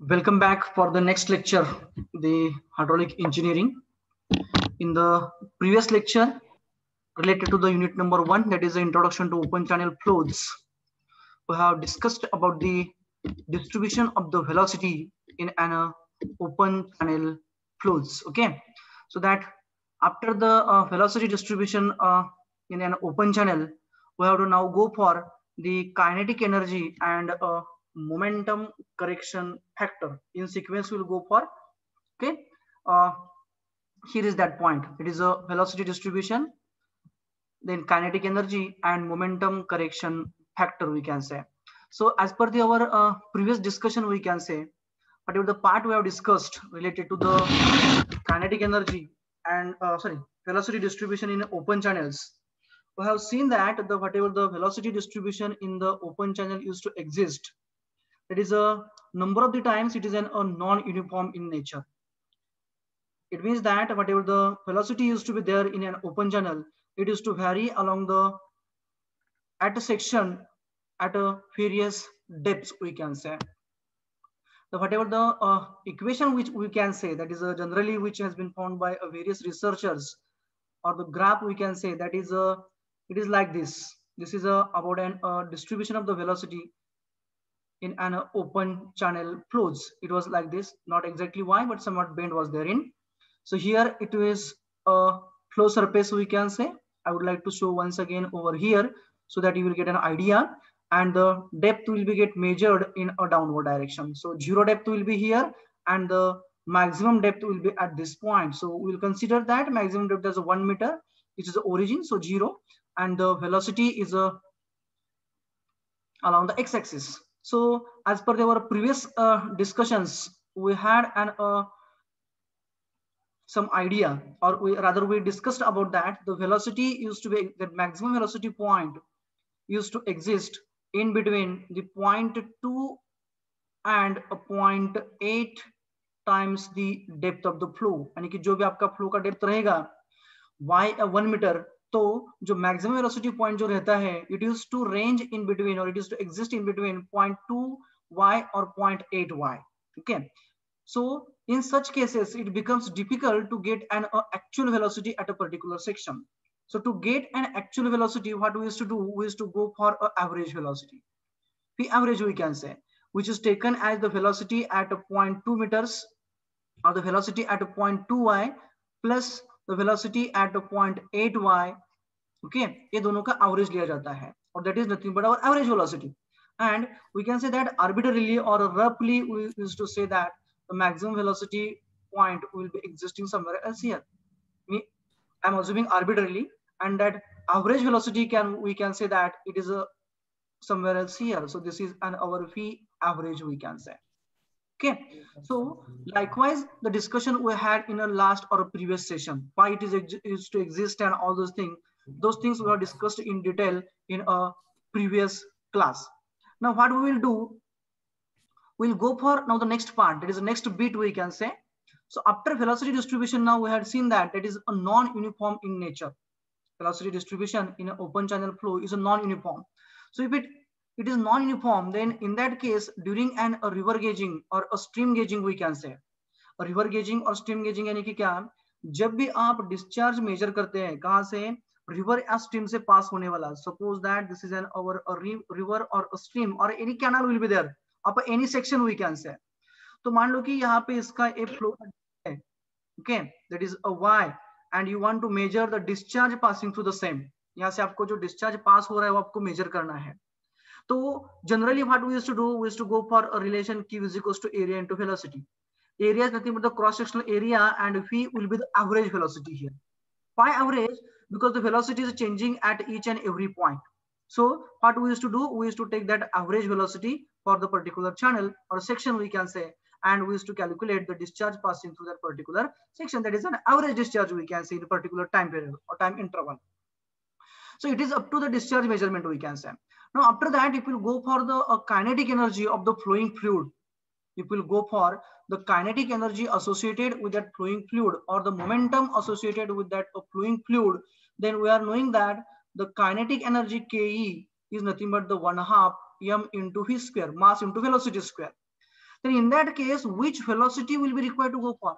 Welcome back for the next lecture, the hydraulic engineering. In the previous lecture, related to the unit number 1, that is the introduction to open channel fluids, we have discussed about the distribution of the velocity in an open channel fluids. Okay, so that after the velocity distribution in an open channel, we have to now go for the kinetic energy and momentum correction factor. In sequence, we'll go for, okay, uh, here is that point. It is a velocity distribution, then kinetic energy and momentum correction factor, we can say. So as per our previous discussion, we can say whatever the part we have discussed related to the kinetic energy and velocity distribution in open channels, we have seen that the whatever the velocity distribution in the open channel used to exist, that is a number of the times it is a non-uniform in nature. It means that whatever the velocity used to be there in an open channel, it used to vary along the at a section at a various depths, we can say. So whatever the equation which we can say, that is generally which has been found by various researchers, or the graph we can say, that is it is like this. This is about an distribution of the velocity in an open channel fluids. It was like this, not exactly why, but somewhat bend was therein. So here it is a flow surface, we can say. I would like to show once again over here so that you will get an idea, and the depth will be get measured in a downward direction. So zero depth will be here and the maximum depth will be at this point. So we'll consider that maximum depth as a 1 meter, which is the origin, so 0, and the velocity is along the x-axis. So as per our previous discussions, we had an some idea, or we discussed about that the velocity used to be, the maximum velocity point used to exist in between the 0.2 and a 0.8 times the depth of the flow. यानी कि जो भी आपका flow का depth रहेगा y 1 metre, तो जो maximum velocity point जो रहता है, it use to range in between, और it use to exist in between 0.2y और 0.8y. Okay, so in such cases it becomes difficult to get an actual velocity at a particular section. So to get an actual velocity, what we used to do, we used to go for an average velocity, p average we can say, which is taken as the velocity at a 0.2 meters, or the velocity at a 0.2y plus the velocity at a 0.8y. Okay, ये दोनों का average लिया जाता है, और that is nothing but our average velocity. And we can say that arbitrarily or roughly we used to say that the maximum velocity point will be existing somewhere else here. I'm assuming arbitrarily, and that average velocity we can say that it is somewhere else here. So this is an our v average, we can say. Okay, so likewise the discussion we had in a last or a previous session, why it is to exist and all those things we have discussed in detail in a previous class. Now what we will do, we'll go for now the next part, that is the next bit, we can say. So after velocity distribution, now we had seen that it is a non-uniform in nature. Velocity distribution in an open channel flow is a non-uniform. So if it is non-uniform, then in that case, during a river gauging or a stream gauging, we can say, a river gauging or stream gauging यानी कि क्या, जब भी आप discharge measure करते हैं, कहाँ से, river या stream से pass होने वाला, suppose that this is a river or a stream or any canal will be there, up any section we can say. तो मान लो कि यहाँ पे इसका एक flow है, okay, that is a y, and you want to measure the discharge passing through the same. यहाँ से आपको जो discharge pass हो रहा है वो आपको measure करना है. तो generally what we used to do, we used to go for a relation Q is equals to area into velocity. Area is nothing but the cross sectional area, and V will be the average velocity here. Why average? Because the velocity is changing at each and every point. So what we used to do, we used to take that average velocity for the particular channel or section, we can say, and we used to calculate the discharge passing through that particular section. That is an average discharge, we can say, in a particular time period or time interval. So it is up to the discharge measurement, we can say. Now after that, if you go for the kinetic energy of the flowing fluid, if you go for the kinetic energy associated with that flowing fluid or the momentum associated with that flowing fluid, then we are knowing that the kinetic energy Ke is nothing but the 1/2 m into v square, mass into velocity square. then in that case which velocity will be required to go for,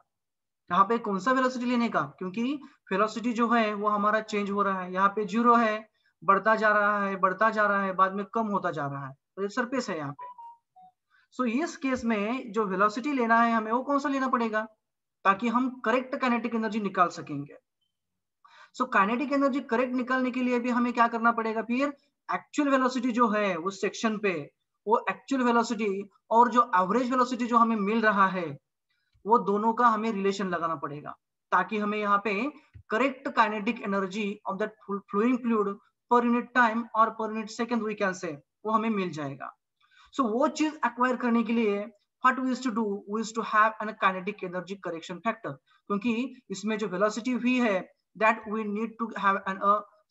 यहाँ पे कौन सा velocity लेने का, क्योंकि velocity जो है वो हमारा चेंज हो रहा है, यहाँ पे 0 है, बढ़ता जा रहा है, बढ़ता जा रहा है, बाद में कम होता जा रहा है, तो ये सरफेस है यहाँ पे। सो इस केस में जो वेलोसिटी लेना है हमें वो कौन सा लेना पड़ेगा, ताकि हम करेक्ट काइनेटिक एनर्जी निकाल सकेंगे। सो काइनेटिक एनर्जी करेक्ट निकालने के लिए भी हमें क्या करना पड़ेगा, फिर एक्चुअल वेलोसिटी जो है उस सेक्शन पे, वो एक्चुअल वेलोसिटी और जो एवरेज वेलोसिटी जो हमें मिल रहा है वो दोनों का हमें रिलेशन लगाना पड़ेगा, ताकि हमें यहाँ पे correct kinetic energy of that flowing fluid per unit time और per unit second we can से वो हमें मिल जाएगा। सो वो चीज एक्वायर करने के लिए what we used to do, we used to have an kinetic energy correction factor, क्योंकि इसमें जो वेलोसिटी v है that we need to have an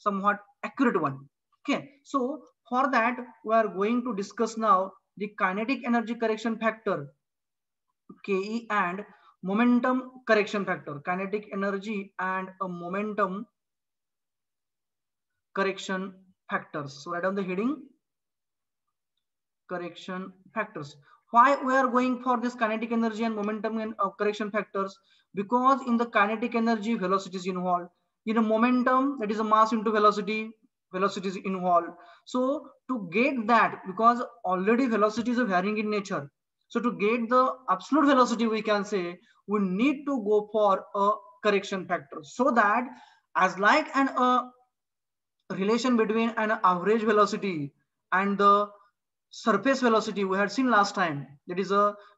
somewhat accurate one. Okay, so for that we are going to discuss now the kinetic energy correction factor Ke and momentum correction factor, kinetic energy and a momentum correction factors. So write down the heading correction factors. Why we are going for this kinetic energy and momentum and correction factors? Because in the kinetic energy velocity is involved, in a momentum that is a mass into velocity, velocity is involved. So to get that, because already velocities are varying in nature, so to get the absolute velocity we can say we need to go for a correction factor, so that as like an relation between an average velocity and the surface velocity we had seen last time, that is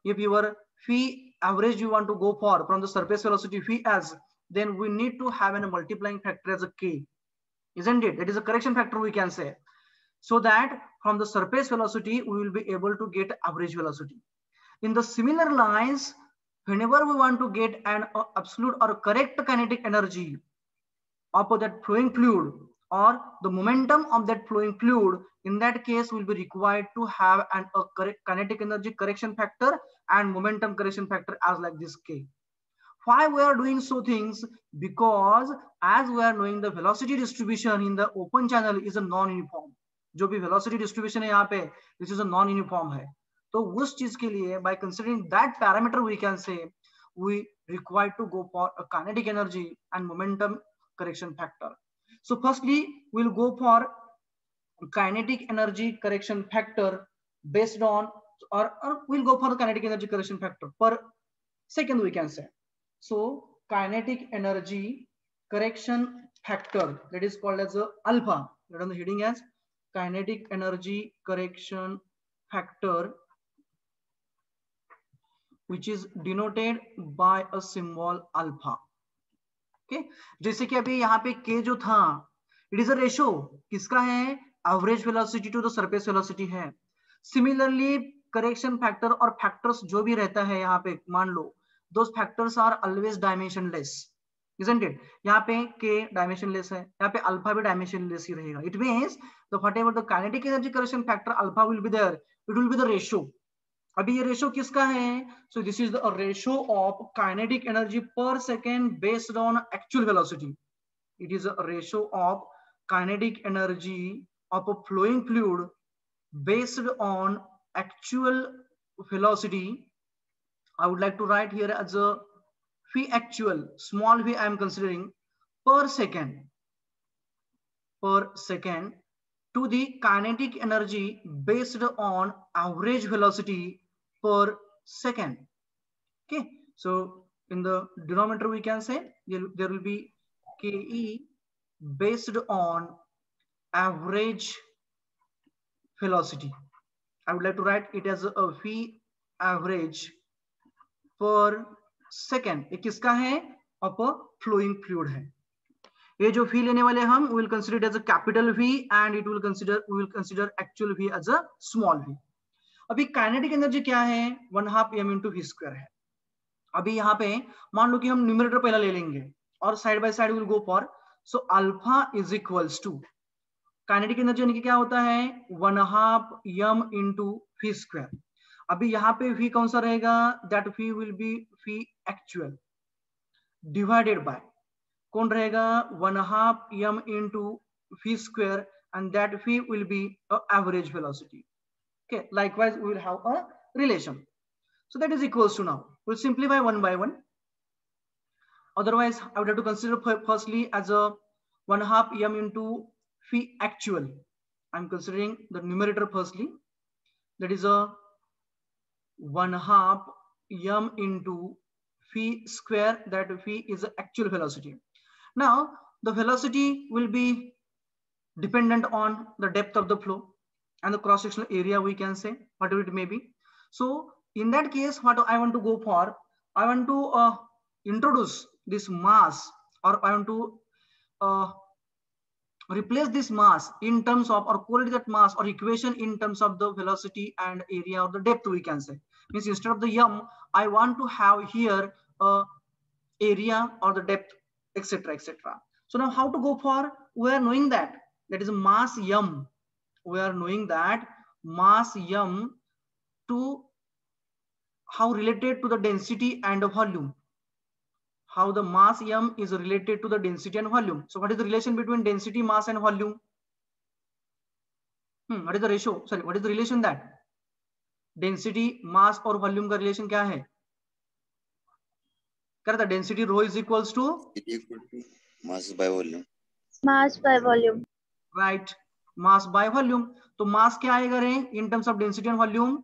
if your phi average you want to go for from the surface velocity phi as, then we need to have a multiplying factor as a k, isn't it? That is a correction factor we can say, so that from the surface velocity we will be able to get average velocity. In the similar lines, whenever we want to get an absolute or correct kinetic energy of that flowing fluid or the momentum of that flowing fluid, in that case will be required to have a kinetic energy correction factor and momentum correction factor as like this k. Why we are doing so things? Because as we are knowing the velocity distribution in the open channel is a non-uniform. जो भी velocity distribution है यहाँ पे, this is a non-uniform है, तो उस चीज के लिए by considering that parameter we can say we required to go for a kinetic energy and momentum correction factor. So firstly we'll go for kinetic energy correction factor based on, or we'll go for the kinetic energy correction factor per second we can say. So kinetic energy correction factor, that is called as a alpha, that on the heading as kinetic energy correction factor, which is denoted by a symbol alpha. Okay, जैसे कि अभी यहाँ पे k जो था, it is a ratio किसका है, average velocity to the surface velocity है. Similarly correction factor और factors जो भी रहता है यहाँ पे, मान लो those factors are always dimensionless, isn't it? यहाँ पे k dimensionless है, यहाँ पे alpha भी dimensionless ही रहेगा. It means the whatever the kinetic energy correction factor alpha will be there, it will be the ratio. अभी ये रेशो किसका है? So this is the ratio of kinetic energy per second based on actual velocity. It is a ratio of kinetic energy of a flowing fluid based on actual velocity. I would like to write here as a v actual, small v I am considering, per second to the kinetic energy based on average velocity per second. Okay, so in the denominator we can say there will be ke based on average velocity. I would like to write it as a v average per second. ये किसका है? Of a flowing fluid है. ये जो v लेने वाले हम will consider it as a capital V and we will consider actual V as a small v. अभी काइनेटिक एनर्जी क्या है? 1/2 m into v square है. अभी यहाँ पे मान लो कि हम न्यूमरेटर पहला ले लेंगे और side by side will go for, so alpha is equals to kinetic energy यानी कि क्या होता है 1/2 m into v square. अभी यहाँ पे v कौन सा रहेगा? That v will be v actual divided by कौन रहेगा? 1/2 m into v square and that v will be a average velocity. Okay, likewise we will have a relation. So that is equals to, now we'll simplify one by one. Otherwise, I would have to consider firstly as a 1/2 m into phi actual. I'm considering the numerator firstly. That is a 1/2 m into phi square. That phi is the actual velocity. Now the velocity will be dependent on the depth of the flow and the cross-sectional area, we can say, whatever it may be. So in that case, what I want to go for, I want to introduce this mass, or I want to replace this mass in terms of, or correlate that mass or equation in terms of the velocity and area or the depth, we can say. Means instead of the m, I want to have here area or the depth, etc., etc. So now how to go for, we are knowing that is mass m. We are knowing that mass m to how related to the density and the volume. How the mass m is related to the density and volume. So what is the relation between density, mass and volume? What is the ratio? Sorry, what is the relation that? Density, mass और volume का relation क्या है? करता density rho is equals to mass by volume. Mass by volume. Right, mass by volume. तो mass क्या आएगा रे in terms of density and volume?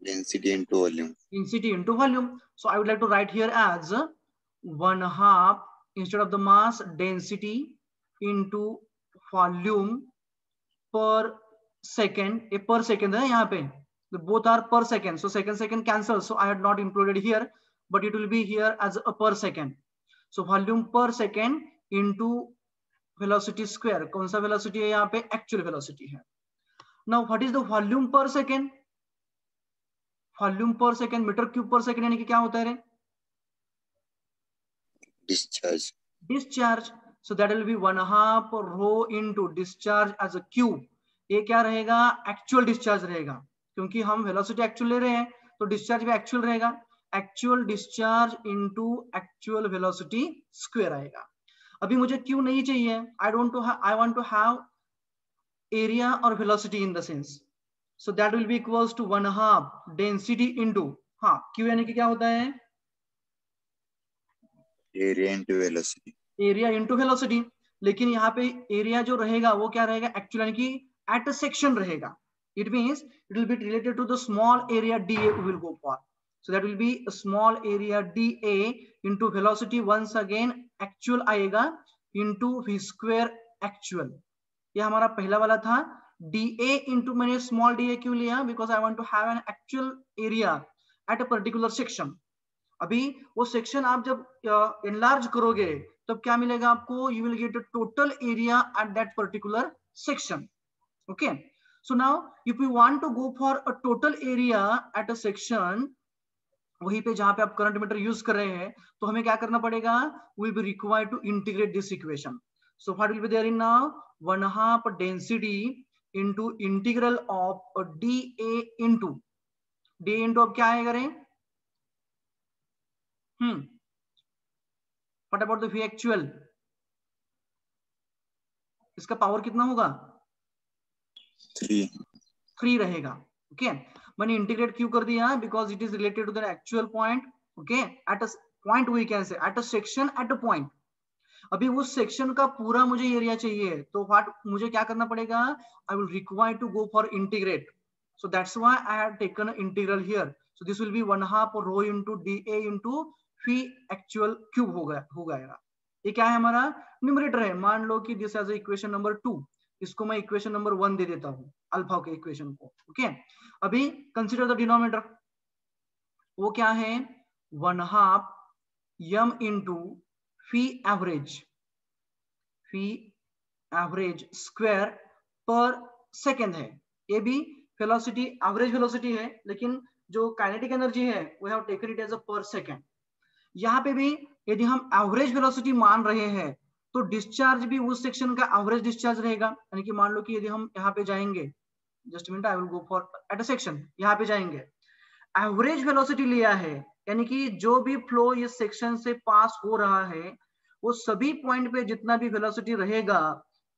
Density into volume. Density into volume. So I would like to write here as 1/2 instead of the mass, density into volume per second. A per second है यहाँ पे. Both are per second. So second cancels. So I had not included here, but it will be here as a per second. So volume per second into velocity square. कौन सा velocity है यहाँ पे? Actual velocity है. Now what is the volume per second? Volume per second metre cube per second यानी कि क्या होता है रे? Discharge. So that will be 1/2 rho into discharge as a cube. ये क्या रहेगा? एक्चुअल डिस्चार्ज रहेगा, क्योंकि हम वेलोसिटी एक्चुअल ले रहे हैं तो डिस्चार्ज भी एक्चुअल रहेगा. Actual discharge into actual velocity square आएगा. अभी मुझे क्यू नहीं चाहिए. I want to have area और velocity in the sense. So that will be equals to 1/2 density into, हाँ Q यानी कि क्या होता है? Area into velocity. Area into velocity. लेकिन यहाँ पे एरिया जो रहेगा वो क्या रहेगा? एक्चुअल यानी कि at a section रहेगा. It means it will be related to the small area dA we will go for. So that will be a small area dA into velocity. Once again actual आएगा into v square actual. ये हमारा पहला वाला था. dA into, मैंने small dA क्यों लिया? Because I want to have an actual area at a particular section. अभी वो section आप जब enlarge करोगे तब क्या मिलेगा आपको? You will get a total area at that particular section. Okay. So now if we want to go for a total area at a section, वहीं पे जहां पे आप करंट मीटर यूज कर रहे हैं, तो हमें क्या करना पड़ेगा? We will be required to integrate this equation. So what will be there in now? 1/2 density into integral of dA into dA into अब क्या आएगा रे? What about the V actual? इसका पावर कितना होगा? 3 रहेगा. ओके, मैंने इंटीग्रेट क्यों कर दिया? Because it is related to the actual point. Okay, at a point we can say at a section at a point. अभी उस सेक्शन का पूरा मुझे एरिया चाहिए, तो व्हाट मुझे क्या करना पड़ेगा? I will require to go for integrate. So that's why I have taken integral here. So this will be 1/2 rho into dA into phi actual cube हो गया. ये क्या है? हमारा न्यूमरेटर है. मान लो कि दिस एज इक्वेशन नंबर 2. इसको मैं इक्वेशन नंबर 1 दे देता हूं, अल्फा के इक्वेशन को. ओके, अभी कंसीडर द डिनोमिनेटर. वो क्या है? 1/2 m into phi average square per second है. ये भी वेलोसिटी, एवरेज वेलोसिटी है, लेकिन जो काइनेटिक एनर्जी है we have taken it as a per second. यहाँ पे भी यदि हम एवरेज वेलोसिटी मान रहे हैं तो डिस्चार्ज भी उस सेक्शन का एवरेज डिस्चार्ज रहेगा. यानी कि मान लो कि यदि हम यहाँ पे जाएंगे, just minute, I will go for eight a section. यहाँ पे जाएंगे, एवरेज वेलोसिटी लिया है, यानी कि जो भी फ्लो इस सेक्शन से पास हो रहा है वो सभी पॉइंट पे जितना भी वेलोसिटी रहेगा,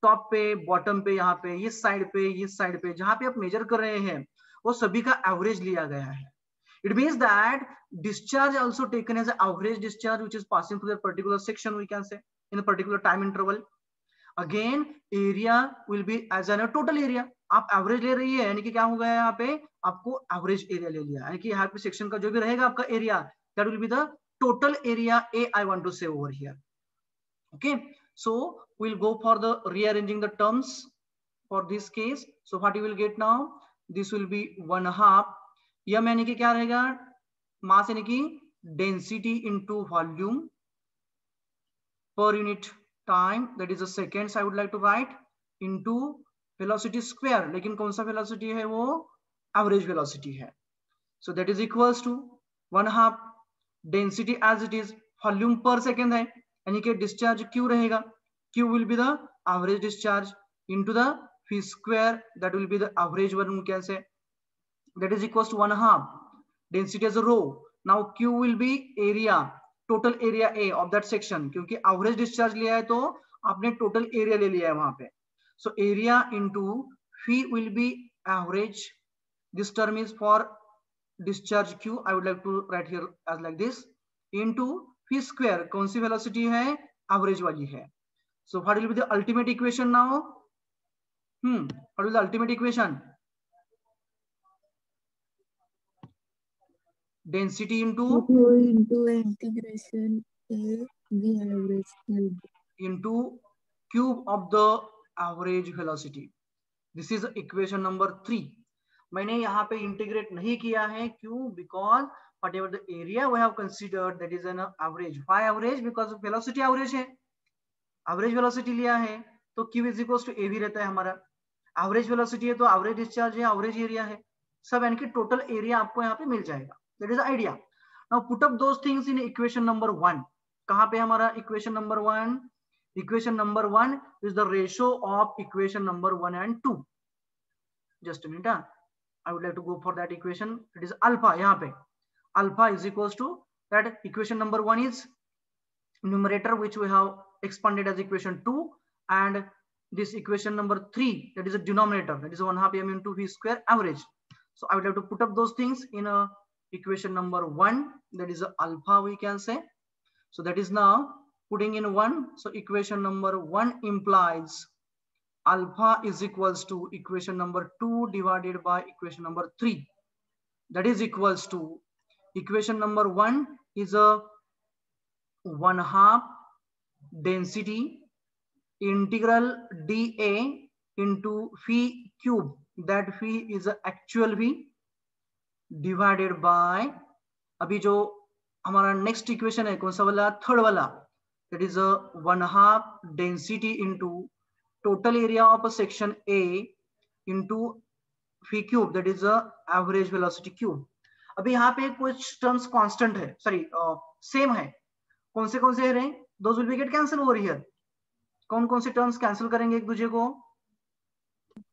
टॉप पे, बॉटम पे, यहाँ पे, इस साइड पे, जहां पे आप मेजर कर रहे हैं, वो सभी का एवरेज लिया गया है. It means that discharge also taken as an average discharge which is passing through a particular section, we can say, in a particular time interval. Again, area will be as a total area. आप average ले रही है यानी कि क्या हो गया यहाँ पे, आपको एवरेज एरिया ले लिया, यानी कि यहाँ पे सेक्शन का जो भी रहेगा आपका area, that will be the total area A I want to say over here. Okay, so we'll go for the rearranging the terms for this case. So what you will get now, this will be 1/2 m यानी कि क्या रहेगा, mass यानी कि density into volume per unit time, that is a seconds I would like to write, into velocity square, लेकिन कौन सा velocity है, वो एवरेज वेलोसिटी है. So that is equals to 1/2 density as it is, volume per second है यानी कि discharge Q रहेगा, Q will be the average discharge into the v square, that will be the average one, we can say, that is equals to 1/2 density as a rho. Now q will be area, total area A of that section, क्योंकि average discharge लिया है तो आपने total area ले लिया है वहां पे. So area into phi will be average. This term is for discharge q. I would like to write here as like this, into phi square, कौन सी velocity है, average वाली है. So what will be the ultimate equation now? What is the ultimate equation? Density into integration A v average cube into cube of the average velocity. This is equation number 3. मैंने यहाँ पे integrate नहीं किया है, क्यों? Because whatever the area we have considered, that is an average. Why average? Because velocity average है, average velocity लिया है तो q is equals to av रहता है हमारा. एवरेज वेलोसिटी है तो एवरेज डिस्चार्ज है, एवरेज एरिया है, सब यानी कि टोटल एरिया आपको यहाँ पे मिल जाएगा. That is idea. Now put up those things in equation number 1. कहाँ पे हमारा equation number 1? Equation number 1 is the ratio of equation number 1 and 2. Just a minute, I would like to go for that equation. It is alpha. यहाँ पे alpha is equals to that equation number 1 is numerator which we have expanded as equation 2, and this equation number 3, that is a denominator, that is 1/2 m into v square average. So I would like to put up those things in a equation number 1, that is a alpha, we can say. So that is now putting in 1. So equation number 1 implies alpha is equals to equation number 2 divided by equation number 3, that is equals to equation number 1 is a 1/2 density integral dA into phi cube, that phi is a actual v, divided by, अभी जो हमारा next equation है कौन सा वाला, third वाला, that is a 1/2 density into total area of a section A into phi cube, that is a average velocity cube. अभी यहाँ पे कुछ टर्म्स कांस्टेंट है, सॉरी सेम है. कौन से रहे, those will be get cancel over here. कौन कौन से टर्म्स कैंसिल करेंगे एक दूसरे को?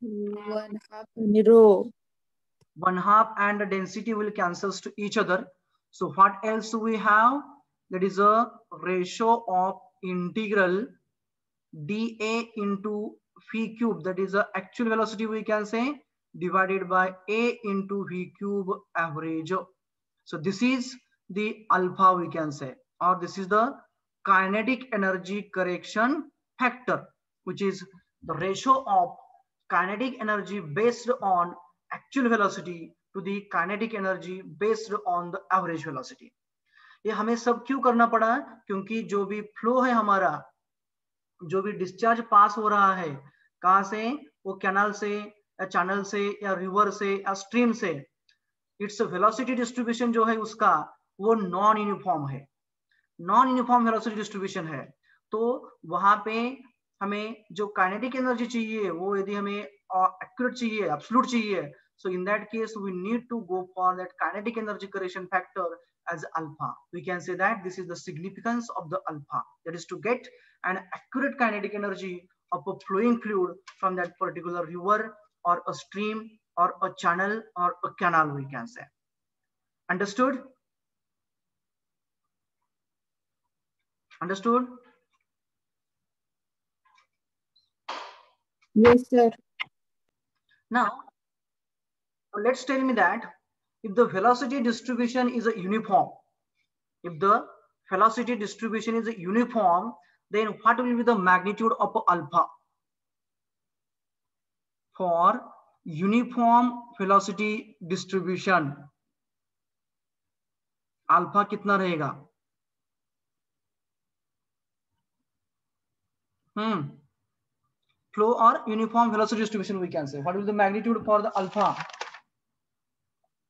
1/2 rho. 1/2 and the density will cancels to each other. So what else we have? That is a ratio of integral dA into v cube, that is the actual velocity, we can say, divided by A into v cube average. So this is the alpha, we can say, or this is the kinetic energy correction factor, which is the ratio of kinetic energy based on actual velocity to the kinetic energy based on the average velocity. ये हमें सब क्यों करना पड़ा? क्योंकि जो भी flow है हमारा, जो भी डिस्चार्ज पास हो रहा है, कहाँ से? वो कैनाल से या चैनल से या रिवर से या स्ट्रीम से, इट्स वेलोसिटी डिस्ट्रीब्यूशन जो है उसका वो नॉन यूनिफॉर्म है, नॉन यूनिफॉर्म वेलोसिटी डिस्ट्रीब्यूशन है. तो वहां पे हमें जो काइनेटिक एनर्जी चाहिए वो यदि हमें एक्यूरेट चाहिए, एब्सोल्यूट चाहिए, so in that case we need to go for that kinetic energy correction factor as alpha. We can say that this is the significance of the alpha, that is to get an accurate kinetic energy of a flowing fluid from that particular river or a stream or a channel or a canal, we can say. Understood? Understood? Yes, sir. Now, let's tell me that if the velocity distribution is a uniform, if the velocity distribution is a uniform, then what will be the magnitude of alpha? For uniform velocity distribution, alpha कितना रहेगा? Flow or uniform velocity distribution, we can say. What will the magnitude for the alpha?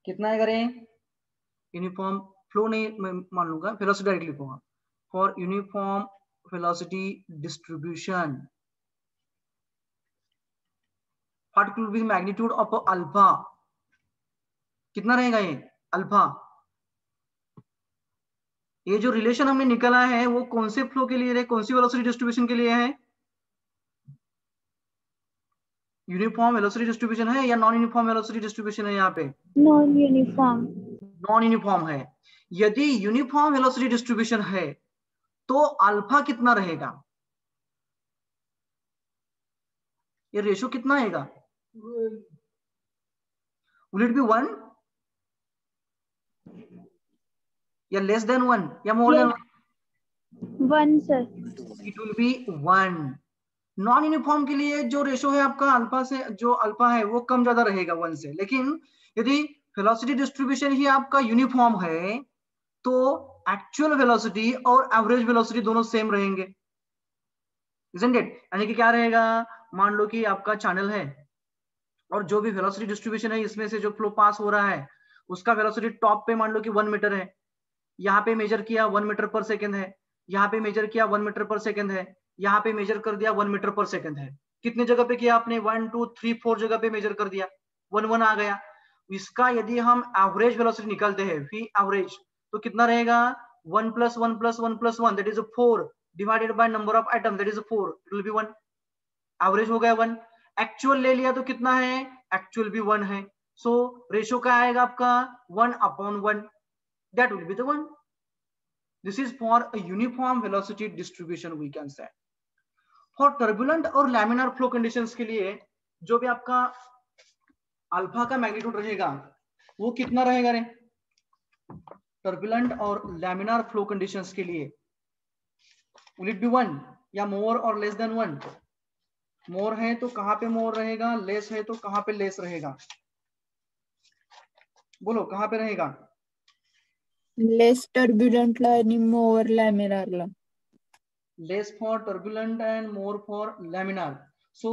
कितना है करें? Uniform flow नहीं मैं मान लूंगा, velocity directly लिखूंगा. For uniform velocity distribution, what will be the magnitude of alpha? कितना रहेगा ये अल्फा? ये जो रिलेशन हमने निकाला है वो कौन से फ्लो के लिए है, कौन सी वेलोसिटी डिस्ट्रीब्यूशन के लिए है? यूनिफॉर्म वेलोसिटी डिस्ट्रीब्यूशन है या नॉन यूनिफॉर्म वेलोसिटी डिस्ट्रीब्यूशन है? यहाँ पे नॉन यूनिफॉर्म. नॉन यूनिफॉर्म है. यदि यूनिफॉर्म वेलोसिटी डिस्ट्रीब्यूशन है तो अल्फा कितना रहेगा? ये रेशो कितना आएगा? Will it be 1 या लेस देन 1 या more than 1 sir. It will be 1. Non uniform के लिए जो रेशो है आपका अल्फा से, जो अल्फा है वो कम ज्यादा रहेगा 1 से. लेकिन यदि वेलोसिटी डिस्ट्रीब्यूशन ही आपका यूनिफॉर्म है तो एक्चुअल वेलोसिटी और एवरेज वेलोसिटी दोनों सेम रहेंगे, isn't it? यानी कि क्या रहेगा? मान लो कि आपका चैनल है और जो भी वेलोसिटी डिस्ट्रीब्यूशन है इसमें से जो फ्लो पास हो रहा है उसका वेलोसिटी टॉप पे मान लो कि 1 मीटर है, यहाँ पे मेजर किया 1 मीटर पर सेकेंड है, यहाँ पे मेजर किया 1 मीटर पर सेकेंड है, यहाँ पे मेजर कर दिया 1 मीटर पर सेकेंड है. कितने जगह पे किया आपने? 1 2 3 4 जगह पे मेजर कर दिया, 1 1 आ गया. इसका यदि हम एवरेज वेलोसिटी निकालते हैं v एवरेज तो कितना रहेगा? 1 + 1 + 1 + 1 that is 4 divided by number of item that is 4, it will be 1. Average हो गया 1. एक्चुअल ले लिया तो कितना है? एक्चुअल भी 1 है. सो रेशो क्या आएगा आपका? 1/1. That will be the 1. This is for a uniform velocity distribution, we can say. For turbulent और laminar flow conditions के लिए जो भी आपका अल्फा का मैग्नीट्यूड रहेगा वो कितना रहेगा रे? टर्बुलेंट और लैमिनार फ्लो कंडीशंस के लिए will it be 1 या मोर और लेस देन 1? मोर है तो कहां पे मोर रहेगा, लेस है तो कहां पे लेस रहेगा? बोलो कहां पे रहेगा? लेस टर्ब्युलंट ला आणि मोर लॅमिनार ला. Less for turbulent and more for laminar. So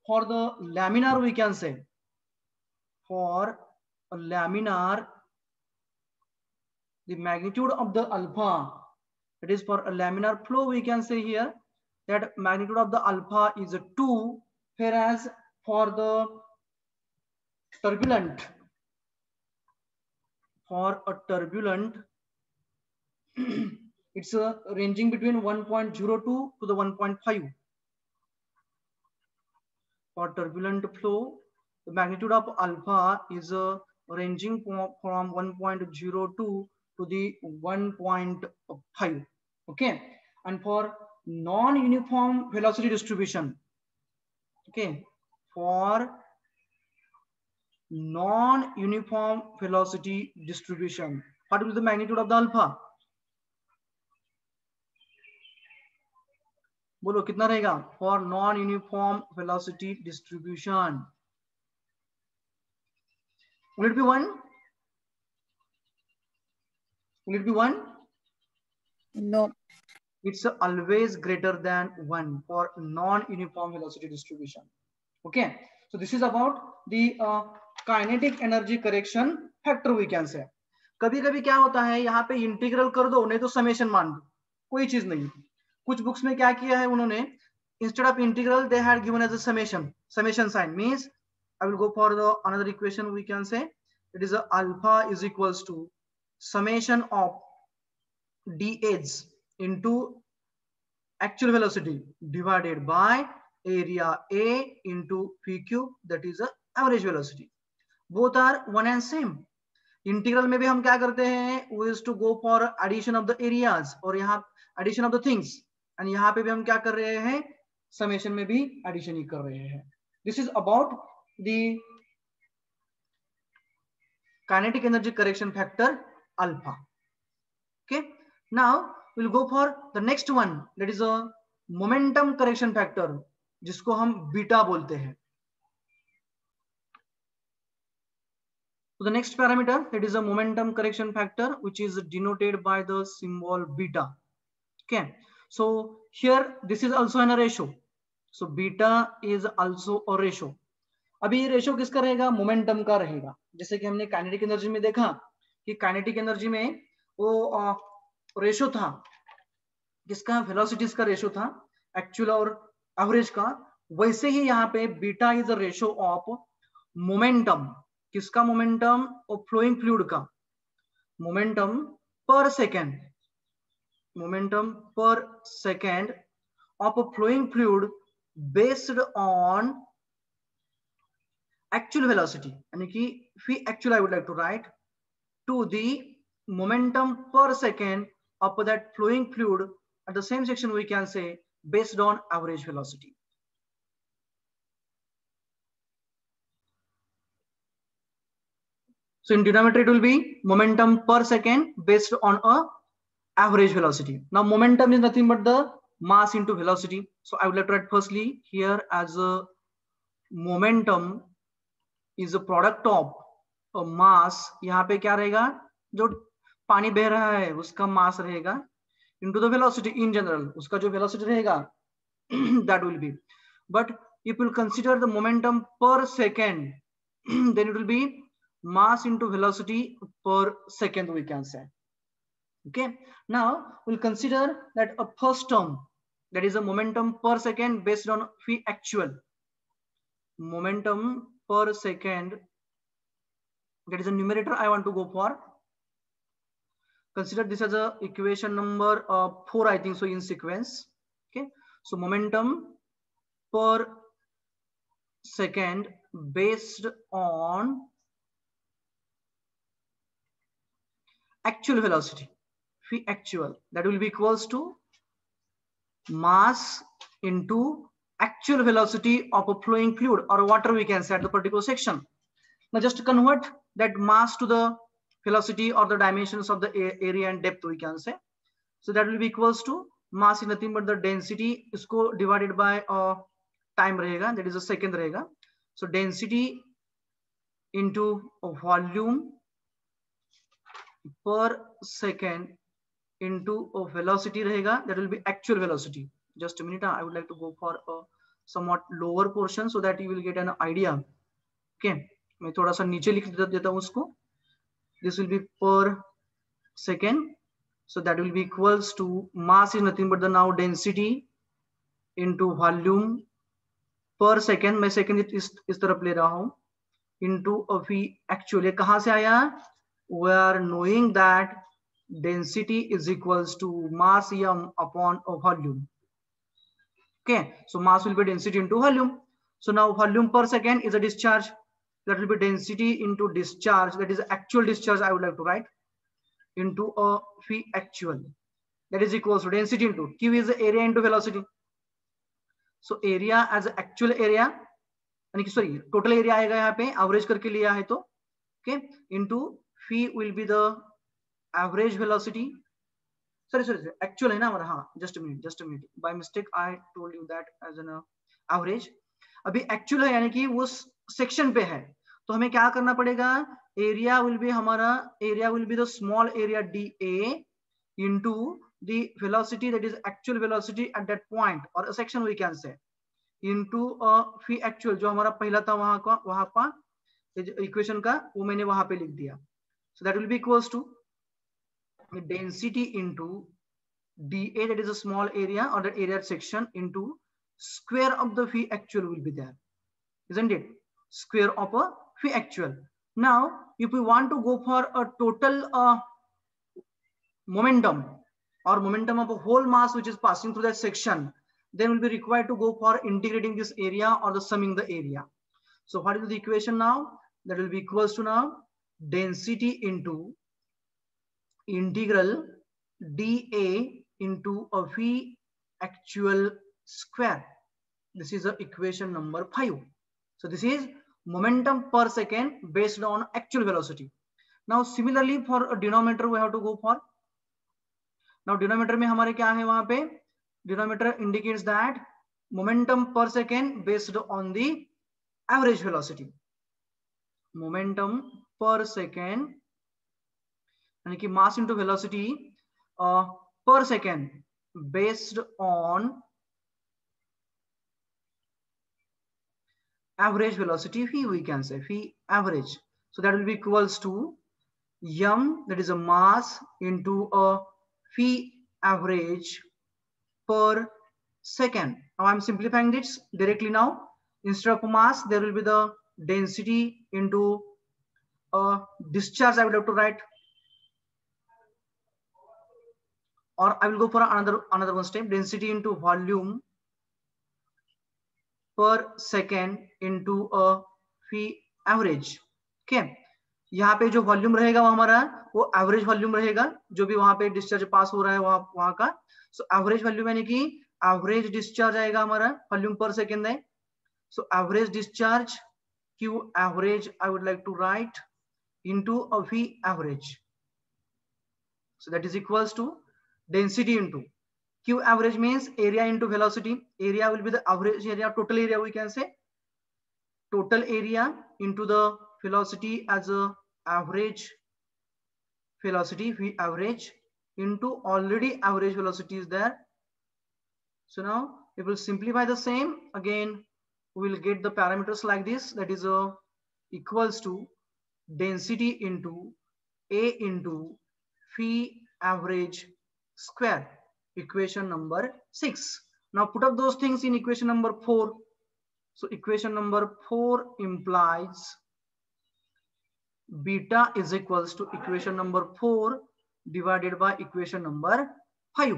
for the laminar we can say, for a laminar the magnitude of the alpha, it is for a laminar flow we can say here that magnitude of the alpha is a 2, whereas for the turbulent, for a turbulent it's ranging between 1.02 to the 1.5. For turbulent flow, the magnitude of alpha is ranging from 1.02 to the 1.5. Okay, and for non-uniform velocity distribution, okay, for non-uniform velocity distribution, what will be the magnitude of the alpha? बोलो कितना रहेगा? For non uniform velocity distribution will it be 1? Will it be 1? No. It's always greater than 1 for non-uniform velocity distribution. Okay, so this is about the kinetic energy correction factor we can say. कभी कभी क्या होता है यहाँ पे integral कर दो नहीं तो समेशन मान दो, कोई चीज नहीं. कुछ बुक्स में क्या किया है उन्होंने, instead of integral they had given as a summation. Summation sign means I will go for the another equation we can say it is a alpha is equals to summation of dh into actual velocity divided by area A into p cube, that is a average velocity. Both are one and same. Integral में भी हम क्या करते हैं, we used to go for addition of the areas और यहाँ addition of the things, and यहाँ पे भी हम क्या कर रहे हैं, समेशन में भी एडिशन ही कर रहे हैं. This is about the kinetic energy correction factor alpha. Okay, now we'll go for the next one, that is a momentum correction factor, जिसको हम बीटा बोलते हैं. So the next parameter, that is a momentum correction factor, which is denoted by the symbol beta. Okay, so here this is also in a ratio. So beta is also a ratio. अभी ये ratio किसका रहेगा? Momentum का रहेगा. जैसे कि हमने kinetic energy में देखा कि काइनेटिक एनर्जी में वो रेशो था किसका? वेलोसिटीज का रेशो था, एक्चुअल और एवरेज का. वैसे ही यहाँ पे beta is a ratio of momentum. किसका मोमेंटम? और फ्लोइंग फ्लूइड का momentum per second. Momentum per second of a flowing fluid based on actual velocity, यानी कि phi actual I would like to write to the momentum per second of that flowing fluid at the same section, we can say based on average velocity. So in denominator it will be momentum per second based on a average velocity. Now momentum is nothing but the mass into velocity. So I would like to write firstly here as a momentum is a product of a mass. यहाँ पे क्या रहेगा? जो पानी बह रहा है उसका मास रहेगा into the velocity in general. उसका जो velocity रहेगा that will be. But if you consider the momentum per second, then it will be mass into velocity per second, we can say. Okay. Now we'll consider that a first term, that is a momentum per second based on phi actual. Momentum per second, that is a numerator I want to go for. Consider this as a equation number 4, I think so, in sequence. Okay, so momentum per second based on actual velocity, phi actual, that will be equals to mass into actual velocity of a flowing fluid or water, we can say, at the particular section. Now just convert that mass to the velocity or the dimensions of the area and depth, we can say. So that will be equals to mass is nothing but the density, इसको divided by time रहेगा, that is a second रहेगा. So density into volume per second into velocity रहेगा, that will be actual velocity. Just a minute, I would like to go for a somewhat lower portion so that you will get an idea. Okay, मैं थोड़ा सा नीचे लिख देता हूँ उसको. This will be per second, so that will be equals to mass is nothing but the now density into volume per second. मैं second इस तरफ ले रहा हूँ into a phi actual. ये कहाँ से आया? We are knowing that density is equals to mass m upon a volume. Okay, so mass will be density into volume. So now volume per second is a discharge, that will be density into discharge, that is actual discharge I would like to write, into a phi actual, that is equals to density into Q is the area into velocity. So area as actual area, यानी कि sorry total area आएगा यहाँ पे, average करके लिया है तो, okay, into phi will be the average velocity. Sorry, actual है ना हमारा. हाँ, just a minute. By mistake I told you that as an average. अभी actual है यानी कि उस section पे है, तो हमें क्या करना पड़ेगा? Area will be the small area dA into the velocity, that is actual velocity at that point or a section, we can say, into phi actual जो हमारा पहला था वहां का equation का, वो मैंने वहां पे लिख दिया. So that will be equals to density into dA, that is a small area or the area section, into square of the phi actual will be there, isn't it? Square of a phi actual. Now if we want to go for a total momentum or momentum of a whole mass which is passing through that section, then we'll be required to go for integrating this area or the summing the area. So what is the equation now? That will be equals to now density into integral dA into a phi actual square. This is the equation number 5. So this is momentum per second based on actual velocity. Now similarly for a denominator we have to go for. Now denominator में हमारे क्या है वहां पे? Denominator indicates that momentum per second based on the average velocity. Momentum per second यानी कि mass into velocity per second based on average velocity phi, we can say phi average. So that will be equals to m, that is a mass, into a phi average per second. Now I'm simplifying this directly now. Instead of mass, there will be the density into a discharge. I would have to write, or I will go for another one step. Density into volume per second into a phi average. Okay. यहाँ पे जो volume रहेगा वो हमारा वो average volume रहेगा जो भी वहां पे डिस्चार्ज पास हो रहा है वहां का. सो एवरेज वॉल्यूम यानी कि एवरेज डिस्चार्ज आएगा हमारा वॉल्यूम पर सेकेंड है. So average discharge Q average I would like to write into a v average. So that is equals to density into q average means area into velocity. Area will be the average area, total area we can say. Total area into the velocity as a average velocity, v average into already average velocity is there. So now it will simplify the same. Again, we will get the parameters like this. That is equals to density into a into phi average square. Equation number 6. Now put up those things in equation number 4. So equation number 4 implies beta is equals to equation number 4 divided by equation number 5.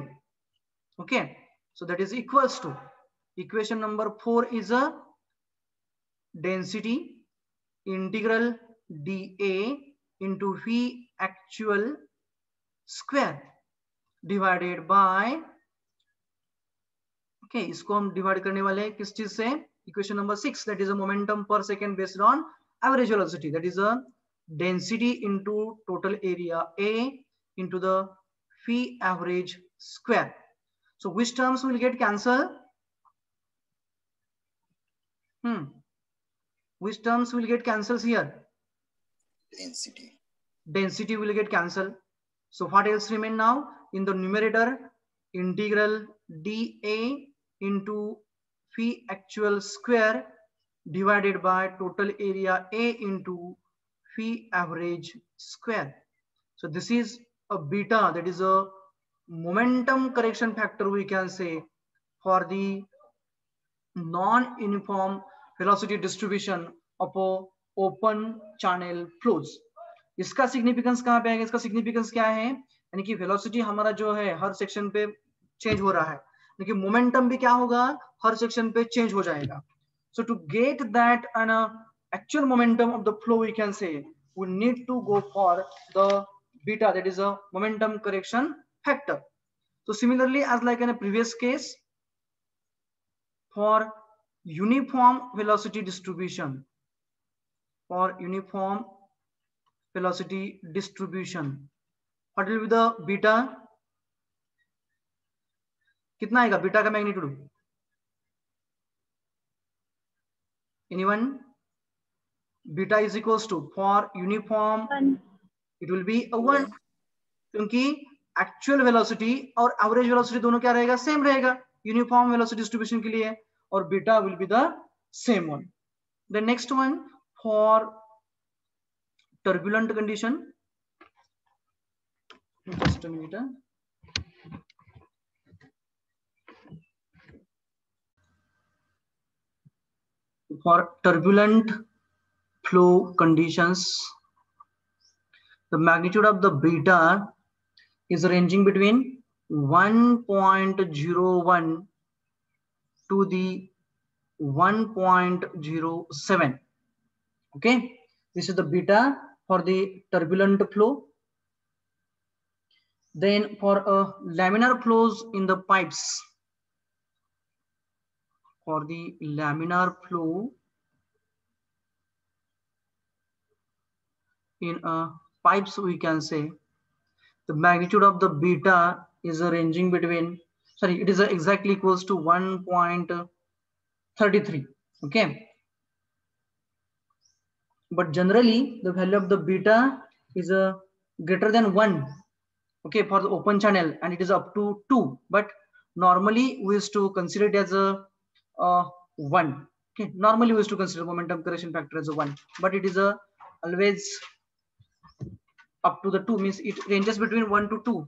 Okay, so that is equals to equation number 4 is a density integral dA into v actual square divided by, okay, इसको हम divide करने वाले हैं किस चीज से? Equation number 6, that is a momentum per second based on average velocity, that is a density into total area A into the phi average square. So which terms will get cancelled? Which terms will get cancelled here? Density. Density will get cancelled. So what else remain now? In the numerator, integral dA into phi actual square divided by total area A into phi average square. So this is a beta, that is a momentum correction factor we can say for the non-uniform velocity distribution of open channel flows. इसका significance कहां पे आएगा? इसका significance क्या है? यानी कि velocity हमारा जो है हर सेक्शन पे चेंज हो रहा है, लेकिन मोमेंटम भी क्या होगा? हर सेक्शन पे चेंज हो जाएगा. So to get that an actual momentum of the flow, we can say we need to go for the beta, that is a momentum correction factor. So similarly, as like in a previous case, for uniform velocity distribution, for uniform velocity distribution, what will be the beta? कितना आएगा beta का magnitude? Anyone? Beta is equals to, for uniform it will be a 1, क्योंकि actual velocity और average velocity दोनों क्या रहेगा? Same रहेगा uniform velocity distribution के लिए, और beta will be the same one. The next one, for turbulent condition, just a minute. For turbulent flow conditions, the magnitude of the beta is ranging between 1.01 to the 1.07. Okay, this is the beta for the turbulent flow. Then for laminar flows in the pipes, for the laminar flow in pipes, we can say the magnitude of the beta is ranging between, sorry, it is exactly equals to 1.33. Okay, but generally the value of the beta is greater than 1, okay, for the open channel, and it is up to 2, but normally we used to consider it as a 1. Okay, normally we used to consider momentum correction factor as a 1, but it is always up to the 2, means it ranges between 1 to 2.